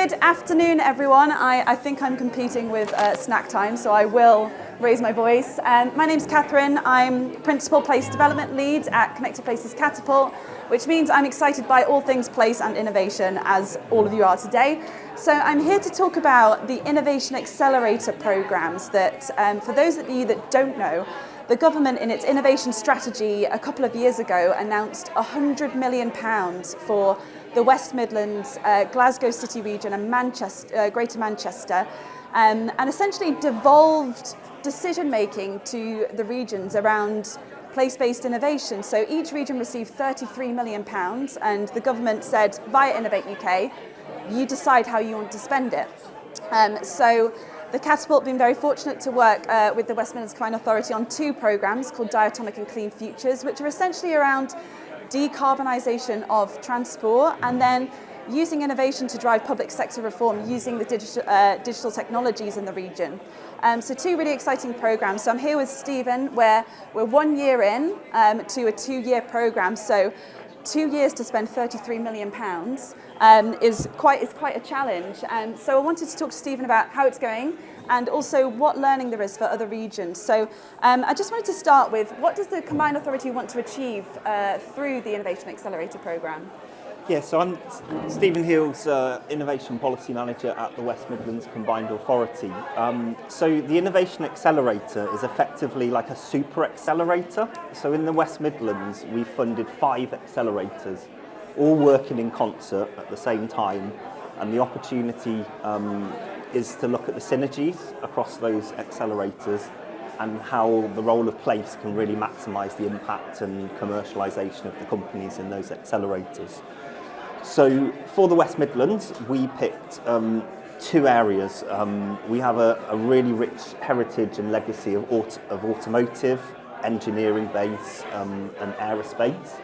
Good afternoon, everyone. I think I'm competing with snack time, so I will raise my voice. My name's Catherine. I'm Principal Place Development Lead at Connected Places Catapult, which means I'm excited by all things place and innovation, as all of you are today. So I'm here to talk about the Innovation Accelerator programs that, for those of you that don't know, the government in its innovation strategy a couple of years ago announced £100 million for the West Midlands, Glasgow City region and Manchester, Greater Manchester, and essentially devolved decision-making to the regions around place-based innovation. So each region received £33 million, and the government said, via Innovate UK, you decide how you want to spend it. So the Catapult have been very fortunate to work with the West Midlands Combined Authority on two programmes called DIATOMIC and Clean Futures, which are essentially around decarbonisation of transport and then using innovation to drive public sector reform using the digital technologies in the region. So two really exciting programmes. So I'm here with Stephen, where we're 1 year in to a 2-year programme. So 2 years to spend £33 million is quite a challenge. So I wanted to talk to Stephen about how it's going and also what learning there is for other regions. So I just wanted to start with, what does the Combined Authority want to achieve through the Innovation Accelerator programme? Yeah, so I'm Stephen Heels, Innovation Policy Manager at the West Midlands Combined Authority. So the Innovation Accelerator is effectively like a super accelerator. So in the West Midlands, we've funded 5 accelerators, all working in concert at the same time. And the opportunity is to look at the synergies across those accelerators and how the role of place can really maximise the impact and commercialisation of the companies in those accelerators. So for the West Midlands, we picked 2 areas. We have a really rich heritage and legacy of automotive, engineering base and aerospace.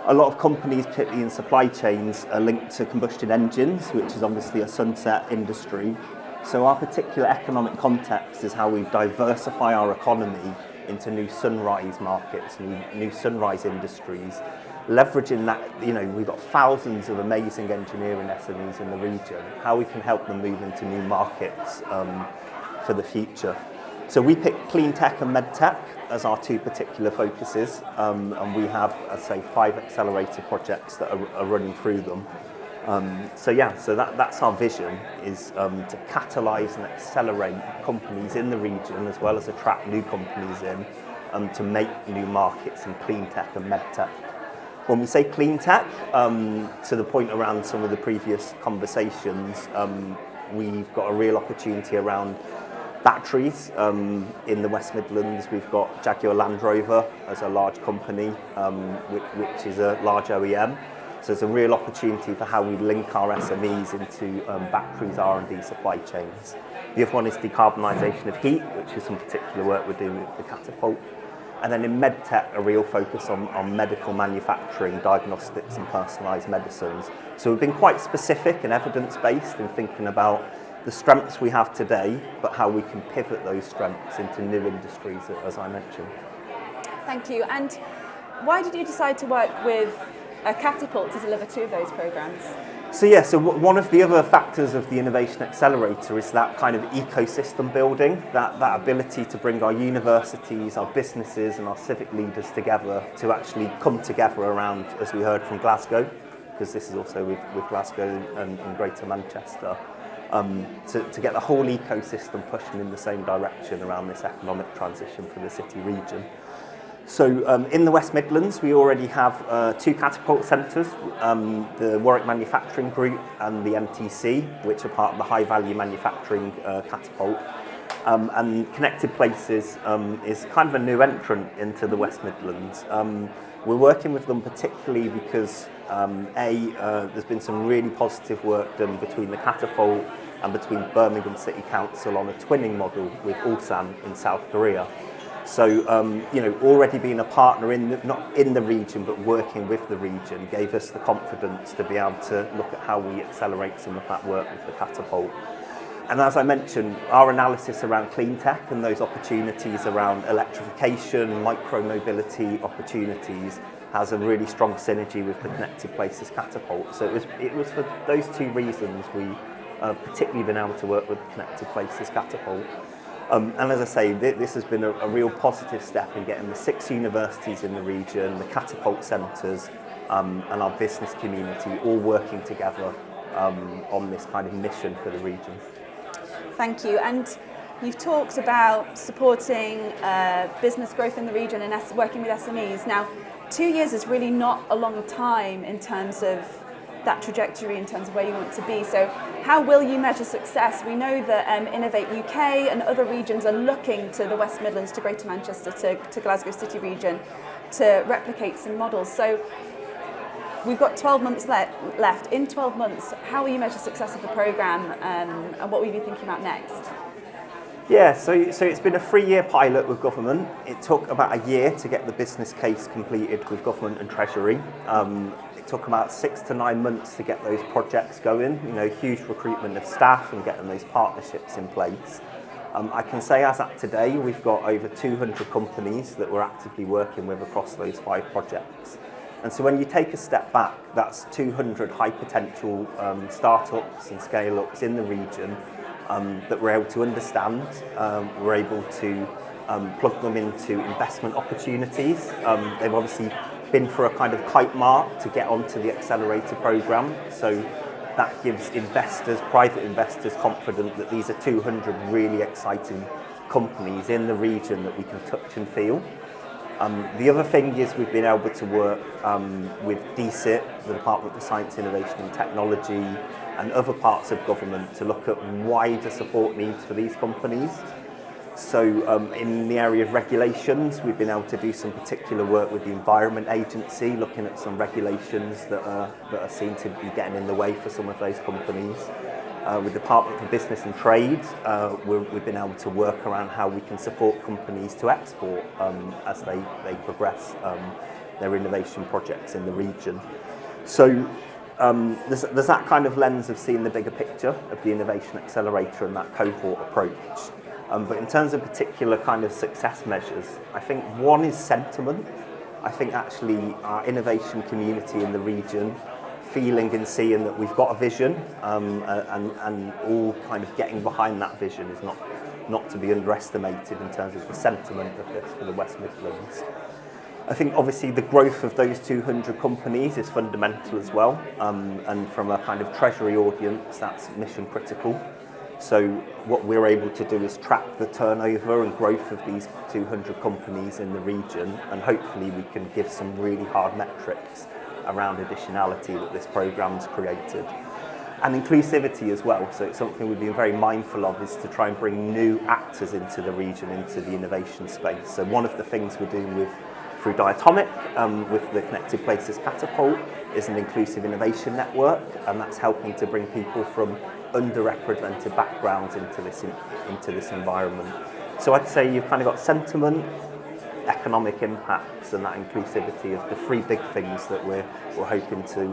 A lot of companies, particularly in supply chains, are linked to combustion engines, which is obviously a sunset industry. So our particular economic context is how we diversify our economy into new sunrise markets, new sunrise industries, leveraging that, we've got thousands of amazing engineering SMEs in the region, how we can help them move into new markets for the future. So we picked clean tech and med tech as our 2 particular focuses, and we have, as I say, 5 accelerator projects that are running through them. So that's our vision, is to catalyse and accelerate companies in the region as well as attract new companies in to make new markets in clean tech and med tech. When we say clean tech, to the point around some of the previous conversations, we've got a real opportunity around batteries. In the West Midlands, we've got Jaguar Land Rover as a large company, which is a large OEM. So it's a real opportunity for how we link our SMEs into batteries R&D supply chains. The other one is decarbonisation of heat, which is some particular work we're doing with the Catapult. And then in medtech, a real focus on medical manufacturing, diagnostics and personalised medicines. So we've been quite specific and evidence-based in thinking about the strengths we have today, but how we can pivot those strengths into new industries, as I mentioned. Thank you. And why did you decide to work with Catapult to deliver 2 of those programmes? So one of the other factors of the Innovation Accelerator is that kind of ecosystem building, that ability to bring our universities, our businesses and our civic leaders together to actually come together around, as we heard from Glasgow, because this is also with Glasgow and Greater Manchester, to get the whole ecosystem pushing in the same direction around this economic transition for the city region. So in the West Midlands, we already have 2 Catapult centres, the Warwick Manufacturing Group and the MTC, which are part of the High Value Manufacturing Catapult. And Connected Places is kind of a new entrant into the West Midlands. We're working with them particularly because there's been some really positive work done between the Catapult and between Birmingham City Council on a twinning model with Ulsan in South Korea. So, already being a partner not in the region, but working with the region gave us the confidence to be able to look at how we accelerate some of that work with the Catapult. And as I mentioned, our analysis around clean tech and those opportunities around electrification, micro-mobility opportunities has a really strong synergy with the Connected Places Catapult. So it was for those two reasons we particularly been able to work with the Connected Places Catapult. And as I say, this has been a real positive step in getting the 6 universities in the region, the Catapult centres, and our business community all working together on this kind of mission for the region. Thank you. And you've talked about supporting business growth in the region and working with SMEs. Now, 2 years is really not a long time in terms of that trajectory, in terms of where you want to be. So how will you measure success? We know that Innovate UK and other regions are looking to the West Midlands, to Greater Manchester, to Glasgow City region to replicate some models. So we've got 12 months left. In 12 months, how will you measure success of the programme and what will you be thinking about next? Yeah, so it's been a 3-year pilot with government. It took about a year to get the business case completed with government and Treasury. It took about 6 to 9 months to get those projects going, huge recruitment of staff and getting those partnerships in place. I can say as at today, we've got over 200 companies that we're actively working with across those 5 projects. And so when you take a step back, that's 200 high potential startups and scale-ups in the region that we're able to understand. We're able to plug them into investment opportunities. They've obviously been for a kind of kite mark to get onto the accelerator programme. So that gives investors, private investors, confidence that these are 200 really exciting companies in the region that we can touch and feel. The other thing is we've been able to work with DSIT, the Department for Science, Innovation and Technology, and other parts of government to look at wider support needs for these companies. So in the area of regulations, we've been able to do some particular work with the Environment Agency, looking at some regulations that are seen to be getting in the way for some of those companies. With the Department for Business and Trade, we've been able to work around how we can support companies to export as they progress their innovation projects in the region. So there's that kind of lens of seeing the bigger picture of the Innovation Accelerator and that cohort approach. But in terms of particular kind of success measures, I think one is sentiment. I think actually our innovation community in the region feeling and seeing that we've got a vision and all kind of getting behind that vision is not to be underestimated in terms of the sentiment of this for the West Midlands. I think obviously the growth of those 200 companies is fundamental as well, and from a kind of Treasury audience that's mission critical. So what we're able to do is track the turnover and growth of these 200 companies in the region, and hopefully we can give some really hard metrics around additionality that this programme's created. And inclusivity as well, so it's something we've been very mindful of, is to try and bring new actors into the region, into the innovation space. So one of the things we're doing through DIATOMIC with the Connected Places Catapult is an inclusive innovation network, and that's helping to bring people from underrepresented backgrounds into this environment. So I'd say you've kind of got sentiment, economic impacts, and that inclusivity of the 3 big things that we're hoping to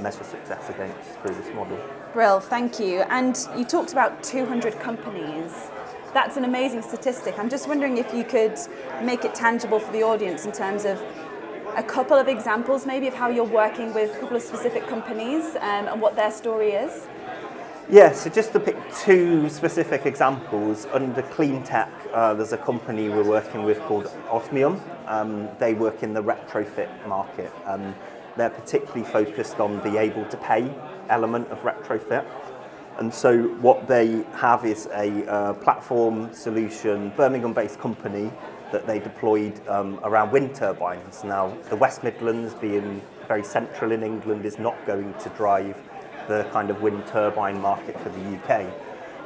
measure success against through this model. Brill, thank you. And you talked about 200 companies. That's an amazing statistic. I'm just wondering if you could make it tangible for the audience in terms of a couple of examples maybe of how you're working with a couple of specific companies and what their story is. Yeah, so just to pick 2 specific examples, under clean tech, there's a company we're working with called Osmium. They work in the retrofit market. They're particularly focused on the able to pay element of retrofit. And so what they have is a platform solution, Birmingham-based company that they deployed around wind turbines. Now, the West Midlands, being very central in England, is not going to drive the kind of wind turbine market for the UK.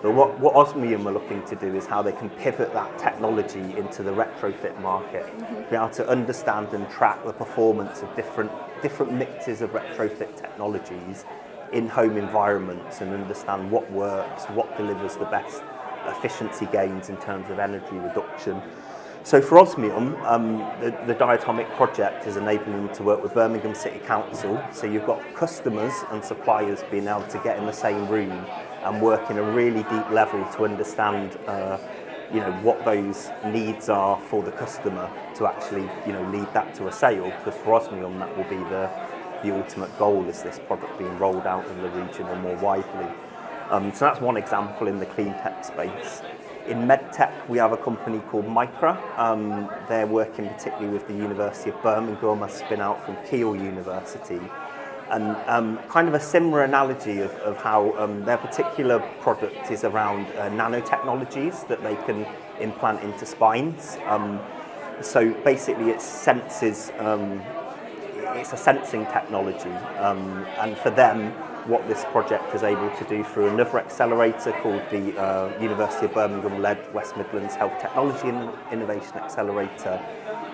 But what Osmium are looking to do is how they can pivot that technology into the retrofit market, be able to understand and track the performance of different mixes of retrofit technologies in home environments and understand what works, what delivers the best efficiency gains in terms of energy reduction. So for Osmium, the DIATOMIC project is enabling them to work with Birmingham City Council. So you've got customers and suppliers being able to get in the same room and work in a really deep level to understand what those needs are for the customer to actually, lead that to a sale. Because for Osmium, that will be the ultimate goal, is this product being rolled out in the region or more widely. So that's one example in the clean tech space. In medtech, we have a company called Micra. They're working particularly with the University of Birmingham, a spin out from Keele University. And kind of a similar analogy of how their particular product is around nanotechnologies that they can implant into spines. So basically it senses, it's a sensing technology. And for them, what this project is able to do through another accelerator called the University of Birmingham-led West Midlands Health Technology and Innovation Accelerator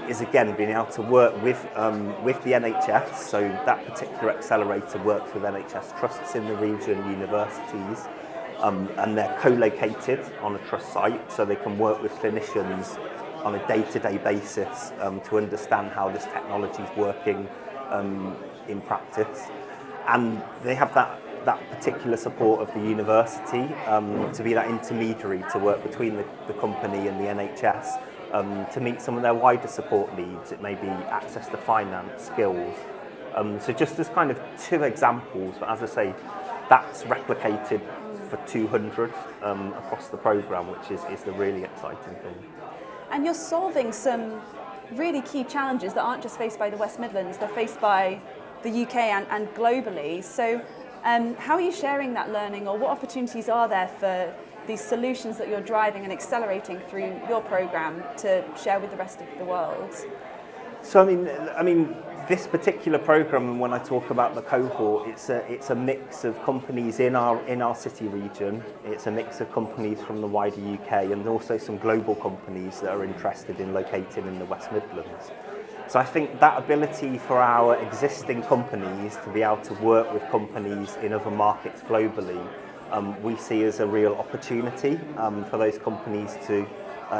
is again being able to work with the NHS. So that particular accelerator works with NHS trusts in the region, universities, and they're co-located on a trust site, so they can work with clinicians on a day-to-day basis to understand how this technology is working in practice. And they have that particular support of the university to be that intermediary to work between the company and the NHS to meet some of their wider support needs. It may be access to finance, skills. So just as kind of two examples, but as I say, that's replicated for 200 across the programme, which is the really exciting thing. And you're solving some really key challenges that aren't just faced by the West Midlands, they're faced by the UK and globally. So how are you sharing that learning, or what opportunities are there for these solutions that you're driving and accelerating through your programme to share with the rest of the world? So I mean, this particular programme, and when I talk about the cohort, it's a mix of companies in our city region. It's a mix of companies from the wider UK, and also some global companies that are interested in locating in the West Midlands. So I think that ability for our existing companies to be able to work with companies in other markets globally, we see as a real opportunity for those companies to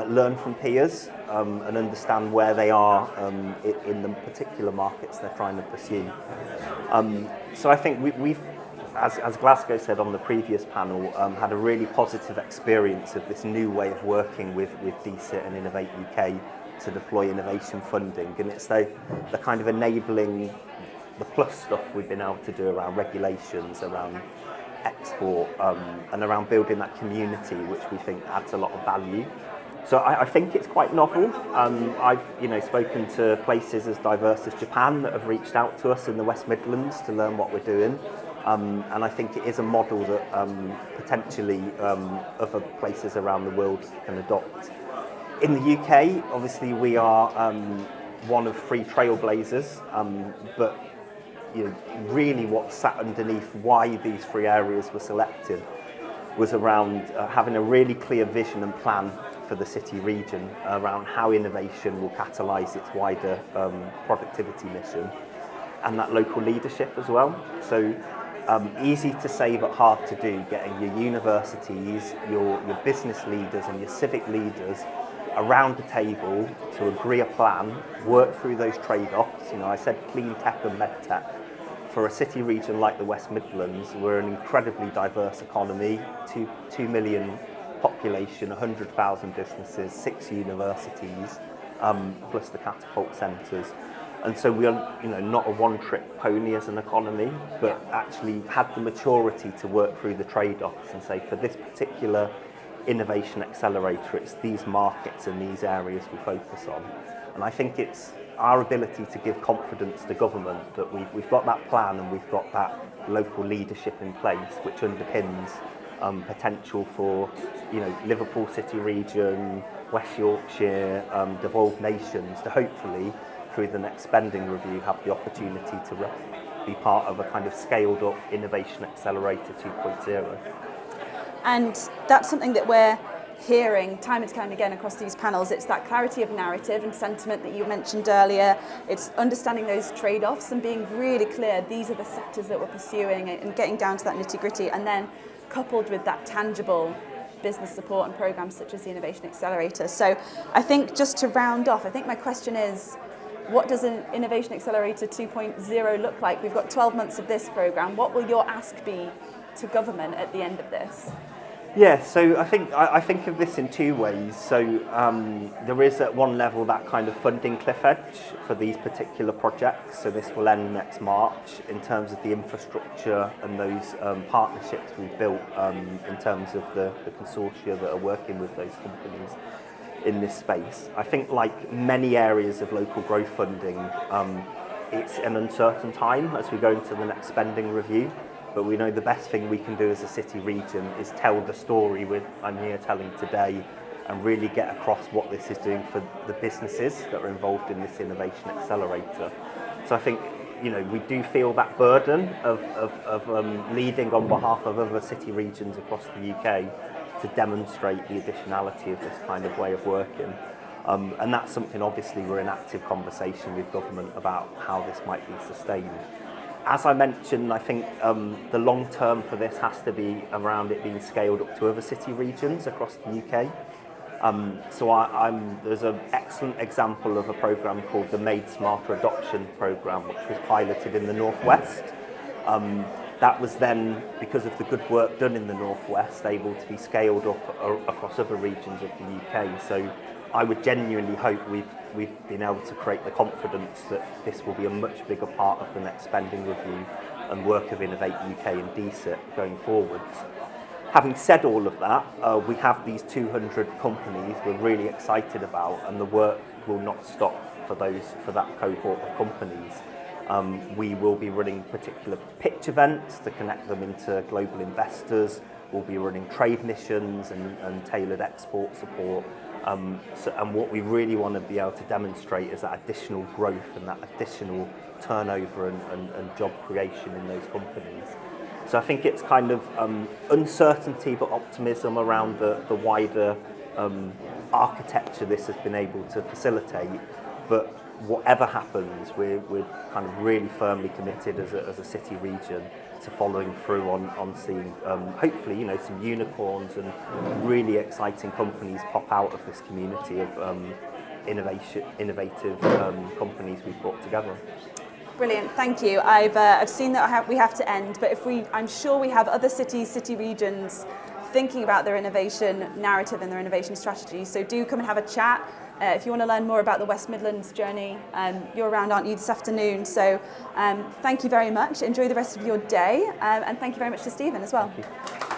learn from peers and understand where they are in the particular markets they're trying to pursue. So I think we've, as Glasgow said on the previous panel, had a really positive experience of this new way of working with DCIT and Innovate UK to deploy innovation funding, and it's the kind of enabling the plus stuff we've been able to do around regulations, around export, and around building that community, which we think adds a lot of value. So I think it's quite novel. I've spoken to places as diverse as Japan that have reached out to us in the West Midlands to learn what we're doing, and I think it is a model that potentially other places around the world can adopt. In the UK, obviously, we are one of 3 trailblazers, but really what sat underneath why these 3 areas were selected was around having a really clear vision and plan for the city region around how innovation will catalyse its wider productivity mission, and that local leadership as well. So easy to say but hard to do, getting your universities, your business leaders and your civic leaders around the table to agree a plan, work through those trade-offs. I said clean tech and med tech. For a city region like the West Midlands, we're an incredibly diverse economy, 2 million population, 100,000 businesses, 6 universities, plus the Catapult centres. And so we are, not a one-trick pony as an economy, but actually had the maturity to work through the trade-offs and say, for this particular innovation accelerator, it's these markets and these areas we focus on. And I think it's our ability to give confidence to government that we've got that plan and we've got that local leadership in place, which underpins potential for Liverpool City region, West Yorkshire, devolved nations to hopefully, through the next spending review, have the opportunity to be part of a kind of scaled up Innovation Accelerator 2.0. And that's something that we're hearing time and time again across these panels. It's that clarity of narrative and sentiment that you mentioned earlier. It's understanding those trade-offs and being really clear, these are the sectors that we're pursuing, and getting down to that nitty-gritty, and then coupled with that tangible business support and programs such as the Innovation Accelerator. So I think just to round off, I think my question is, what does an Innovation Accelerator 2.0 look like? We've got 12 months of this program. What will your ask be to government at the end of this? Yeah, so I think of this in two ways. So there is at one level that kind of funding cliff edge for these particular projects. So this will end next March in terms of the infrastructure and those partnerships we've built in terms of the consortia that are working with those companies in this space. I think like many areas of local growth funding, it's an uncertain time as we go into the next spending review. But we know the best thing we can do as a city region is tell the story I'm here telling today and really get across what this is doing for the businesses that are involved in this innovation accelerator. So I think, you know, we do feel that burden of leading on behalf of other city regions across the UK to demonstrate the additionality of this kind of way of working. And that's something obviously we're in active conversation with government about how this might be sustained. As I mentioned, I think the long term for this has to be around it being scaled up to other city regions across the UK. There's an excellent example of a programme called the Made Smarter Adoption Programme, which was piloted in the Northwest. That was then, because of the good work done in the Northwest, able to be scaled up across other regions of the UK. So I would genuinely hope we've been able to create the confidence that this will be a much bigger part of the next spending review and work of Innovate UK and DCIT going forwards. Having said all of that, we have these 200 companies we're really excited about, and the work will not stop for that cohort of companies. We will be running particular pitch events to connect them into global investors. We'll be running trade missions and tailored export support. And what we really want to be able to demonstrate is that additional growth and that additional turnover and job creation in those companies. So I think it's kind of uncertainty but optimism around the wider architecture this has been able to facilitate. But whatever happens, we're kind of really firmly committed as a city region to following through on seeing hopefully, you know, some unicorns and really exciting companies pop out of this community of innovative companies we've brought together. Brilliant, thank you. I've seen that we have to end, but I'm sure we have other cities, city regions thinking about their innovation narrative and their innovation strategy. So do come and have a chat. If you want to learn more about the West Midlands journey, you're around, aren't you, this afternoon? So thank you very much. Enjoy the rest of your day, and thank you very much to Stephen as well. Thank you.